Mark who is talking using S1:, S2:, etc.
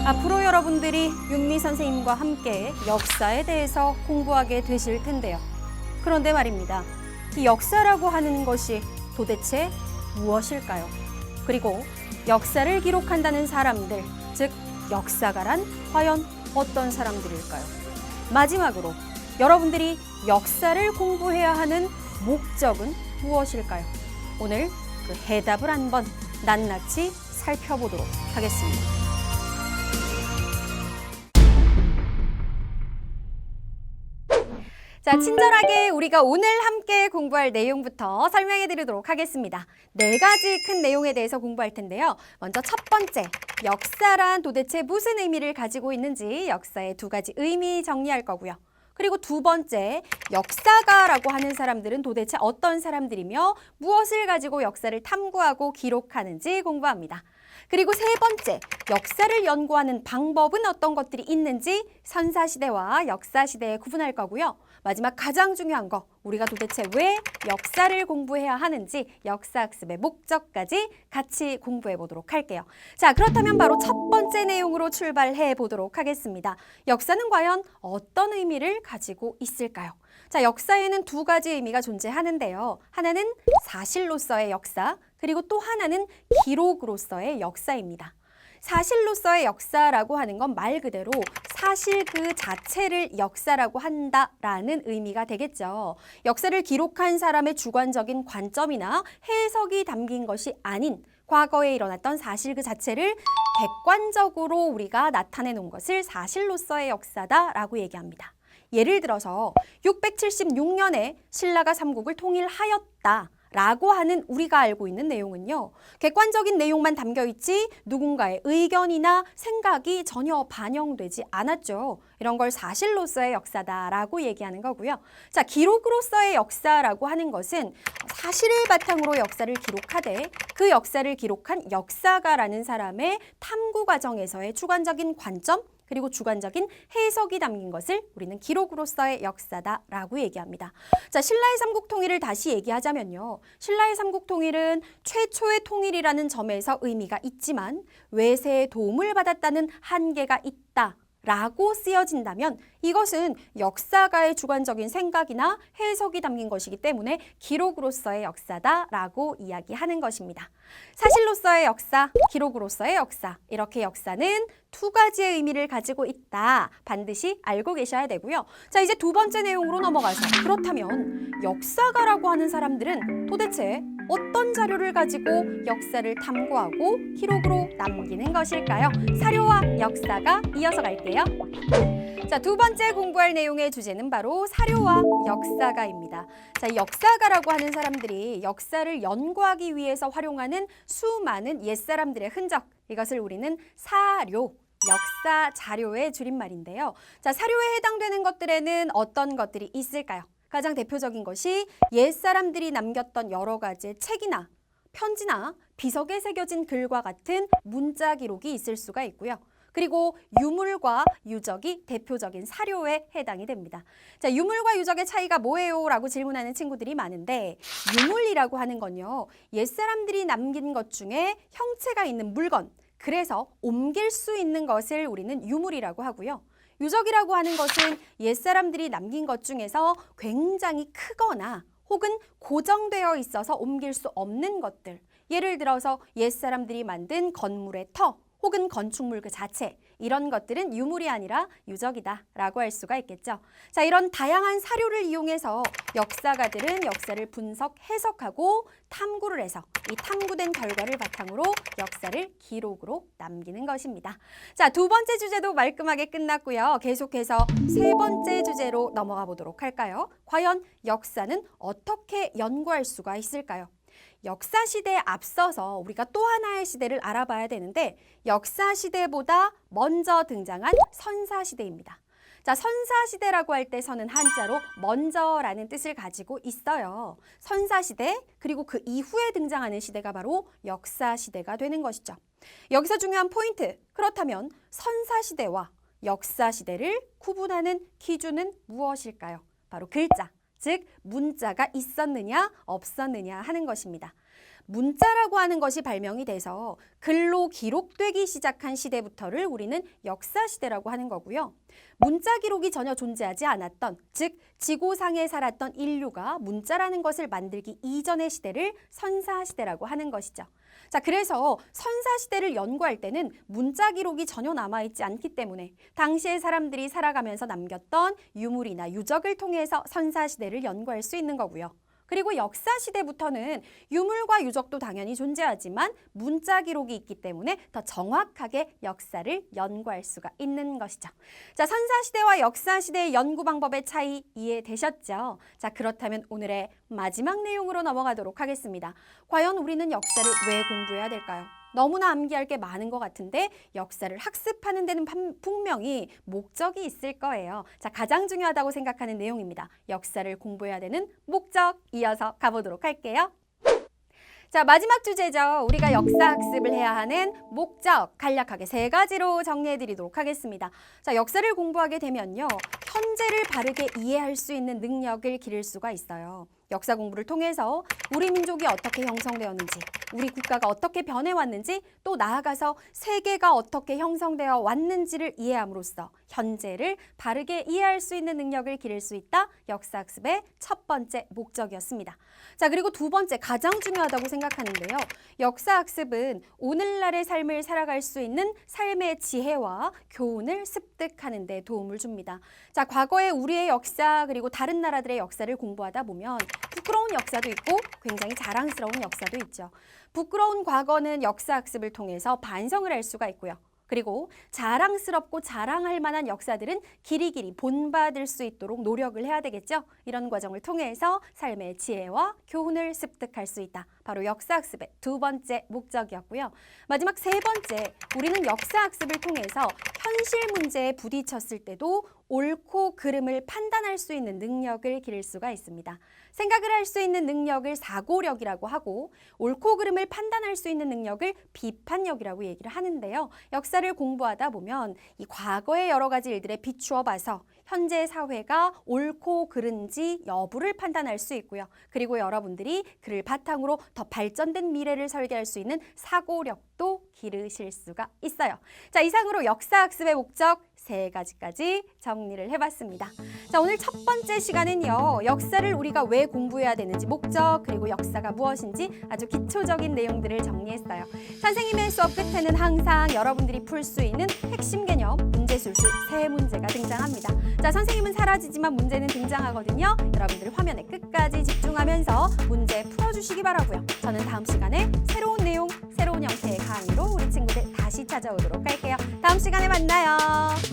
S1: 앞으로 여러분들이 윤미 선생님과 함께 역사에 대해서 공부하게 되실 텐데요. 그런데 말입니다. 이 역사라고 하는 것이 도대체 무엇일까요? 그리고 역사를 기록한다는 사람들, 즉 역사가란 과연 어떤 사람들일까요? 마지막으로 여러분들이 역사를 공부해야 하는 목적은 무엇일까요? 오늘 그 해답을 한번 낱낱이 살펴보도록 하겠습니다. 자, 친절하게 우리가 오늘 함께 공부할 내용부터 설명해 드리도록 하겠습니다. 4가지 큰 내용에 대해서 공부할 텐데요. 먼저 첫 번째, 역사란 도대체 무슨 의미를 가지고 있는지 역사의 2가지 의미 정리할 거고요. 그리고 2번째, 역사가라고 하는 사람들은 도대체 어떤 사람들이며 무엇을 가지고 역사를 탐구하고 기록하는지 공부합니다. 그리고 3번째, 역사를 연구하는 방법은 어떤 것들이 있는지 선사시대와 역사시대에 구분할 거고요. 마지막 가장 중요한 거, 우리가 도대체 왜 역사를 공부해야 하는지 역사학습의 목적까지 같이 공부해 보도록 할게요. 자, 그렇다면 바로 첫 번째 내용으로 출발해 보도록 하겠습니다. 역사는 과연 어떤 의미를 가지고 있을까요? 자, 역사에는 2가지 의미가 존재하는데요. 하나는 사실로서의 역사, 그리고 또 하나는 기록으로서의 역사입니다. 사실로서의 역사라고 하는 건 말 그대로 사실 그 자체를 역사라고 한다라는 의미가 되겠죠. 역사를 기록한 사람의 주관적인 관점이나 해석이 담긴 것이 아닌 과거에 일어났던 사실 그 자체를 객관적으로 우리가 나타내 놓은 것을 사실로서의 역사다라고 얘기합니다. 예를 들어서 676년에 신라가 삼국을 통일하였다 라고 하는 우리가 알고 있는 내용은요. 객관적인 내용만 담겨있지 누군가의 의견이나 생각이 전혀 반영되지 않았죠. 이런 걸 사실로서의 역사다라고 얘기하는 거고요. 자, 기록으로서의 역사라고 하는 것은 사실을 바탕으로 역사를 기록하되 그 역사를 기록한 역사가라는 사람의 탐구 과정에서의 주관적인 관점 그리고 주관적인 해석이 담긴 것을 우리는 기록으로서의 역사다라고 얘기합니다. 자, 신라의 삼국통일을 다시 얘기하자면요. 신라의 삼국통일은 최초의 통일이라는 점에서 의미가 있지만 외세의 도움을 받았다는 한계가 있다. 라고 쓰여진다면 이것은 역사가의 주관적인 생각이나 해석이 담긴 것이기 때문에 기록으로서의 역사다라고 이야기하는 것입니다. 사실로서의 역사, 기록으로서의 역사, 이렇게 역사는 2가지의 의미를 가지고 있다. 반드시 알고 계셔야 되고요. 자, 이제 2번째 내용으로 넘어가서 그렇다면 역사가라고 하는 사람들은 도대체 어떤 자료를 가지고 역사를 탐구하고 기록으로 남기는 것일까요? 사료와 역사가 이어서 갈게요. 자, 2번째 공부할 내용의 주제는 바로 사료와 역사가입니다. 자, 이 역사가라고 하는 사람들이 역사를 연구하기 위해서 활용하는 수많은 옛사람들의 흔적, 이것을 우리는 사료, 역사 자료의 줄임말인데요. 자, 사료에 해당되는 것들에는 어떤 것들이 있을까요? 가장 대표적인 것이 옛사람들이 남겼던 여러 가지의 책이나 편지나 비석에 새겨진 글과 같은 문자 기록이 있을 수가 있고요. 그리고 유물과 유적이 대표적인 사료에 해당이 됩니다. 자, 유물과 유적의 차이가 뭐예요? 라고 질문하는 친구들이 많은데 유물이라고 하는 건요. 옛사람들이 남긴 것 중에 형체가 있는 물건, 그래서 옮길 수 있는 것을 우리는 유물이라고 하고요. 유적이라고 하는 것은 옛사람들이 남긴 것 중에서 굉장히 크거나 혹은 고정되어 있어서 옮길 수 없는 것들. 예를 들어서 옛사람들이 만든 건물의 터 혹은 건축물 그 자체, 이런 것들은 유물이 아니라 유적이다라고 할 수가 있겠죠. 자, 이런 다양한 사료를 이용해서 역사가들은 역사를 분석, 해석하고 탐구를 해서 이 탐구된 결과를 바탕으로 역사를 기록으로 남기는 것입니다. 자, 2번째 주제도 말끔하게 끝났고요. 계속해서 3번째 주제로 넘어가 보도록 할까요? 과연 역사는 어떻게 연구할 수가 있을까요? 역사시대에 앞서서 우리가 또 하나의 시대를 알아봐야 되는데 역사시대보다 먼저 등장한 선사시대입니다. 자, 선사시대라고 할 때 선은 한자로 먼저라는 뜻을 가지고 있어요. 선사시대 그리고 그 이후에 등장하는 시대가 바로 역사시대가 되는 것이죠. 여기서 중요한 포인트, 그렇다면 선사시대와 역사시대를 구분하는 기준은 무엇일까요? 바로 글자. 즉 문자가 있었느냐 없었느냐 하는 것입니다. 문자라고 하는 것이 발명이 돼서 글로 기록되기 시작한 시대부터를 우리는 역사시대라고 하는 거고요. 문자 기록이 전혀 존재하지 않았던, 즉 지구상에 살았던 인류가 문자라는 것을 만들기 이전의 시대를 선사시대라고 하는 것이죠. 자, 그래서 선사시대를 연구할 때는 문자 기록이 전혀 남아있지 않기 때문에 당시의 사람들이 살아가면서 남겼던 유물이나 유적을 통해서 선사시대를 연구할 수 있는 거고요. 그리고 역사시대부터는 유물과 유적도 당연히 존재하지만 문자 기록이 있기 때문에 더 정확하게 역사를 연구할 수가 있는 것이죠. 자, 선사시대와 역사시대의 연구 방법의 차이 이해되셨죠? 자, 그렇다면 오늘의 마지막 내용으로 넘어가도록 하겠습니다. 과연 우리는 역사를 왜 공부해야 될까요? 너무나 암기할 게 많은 것 같은데 역사를 학습하는 데는 분명히 목적이 있을 거예요. 자, 가장 중요하다고 생각하는 내용입니다. 역사를 공부해야 되는 목적, 이어서 가보도록 할게요. 자, 마지막 주제죠. 우리가 역사 학습을 해야 하는 목적, 간략하게 3가지로 정리해 드리도록 하겠습니다. 자, 역사를 공부하게 되면요, 현재를 바르게 이해할 수 있는 능력을 기를 수가 있어요. 역사 공부를 통해서 우리 민족이 어떻게 형성되었는지, 우리 국가가 어떻게 변해왔는지, 또 나아가서 세계가 어떻게 형성되어 왔는지를 이해함으로써 현재를 바르게 이해할 수 있는 능력을 기를 수 있다. 역사학습의 첫 번째 목적이었습니다. 자, 그리고 두 번째, 가장 중요하다고 생각하는데요. 역사학습은 오늘날의 삶을 살아갈 수 있는 삶의 지혜와 교훈을 습득하는 데 도움을 줍니다. 자, 과거의 우리의 역사 그리고 다른 나라들의 역사를 공부하다 보면 부끄러운 역사도 있고 굉장히 자랑스러운 역사도 있죠. 부끄러운 과거는 역사학습을 통해서 반성을 할 수가 있고요. 그리고 자랑스럽고 자랑할 만한 역사들은 길이길이 본받을 수 있도록 노력을 해야 되겠죠. 이런 과정을 통해서 삶의 지혜와 교훈을 습득할 수 있다. 바로 역사학습의 두 번째 목적이었고요. 마지막 3번째, 우리는 역사학습을 통해서 현실 문제에 부딪혔을 때도 옳고 그름을 판단할 수 있는 능력을 기를 수가 있습니다. 생각을 할 수 있는 능력을 사고력이라고 하고 옳고 그름을 판단할 수 있는 능력을 비판력이라고 얘기를 하는데요. 역사를 공부하다 보면 이 과거의 여러 가지 일들에 비추어 봐서 현재 사회가 옳고 그른지 여부를 판단할 수 있고요. 그리고 여러분들이 그를 바탕으로 더 발전된 미래를 설계할 수 있는 사고력도 기르실 수가 있어요. 자, 이상으로 역사학습의 목적 3가지까지 정리를 해봤습니다. 자, 오늘 첫 번째 시간은요, 역사를 우리가 왜 공부해야 되는지, 목적, 그리고 역사가 무엇인지 아주 기초적인 내용들을 정리했어요. 선생님의 수업 끝에는 항상 여러분들이 풀 수 있는 핵심 개념, 문제술술 3문제가 등장합니다. 자, 선생님은 사라지지만 문제는 등장하거든요. 여러분들 화면에 끝까지 집중하면서 문제 풀어주시기 바라고요. 저는 다음 시간에 새로운 내용, 새로운 형태의 강의로 우리 친구들 다시 찾아오도록 할게요. 다음 시간에 만나요.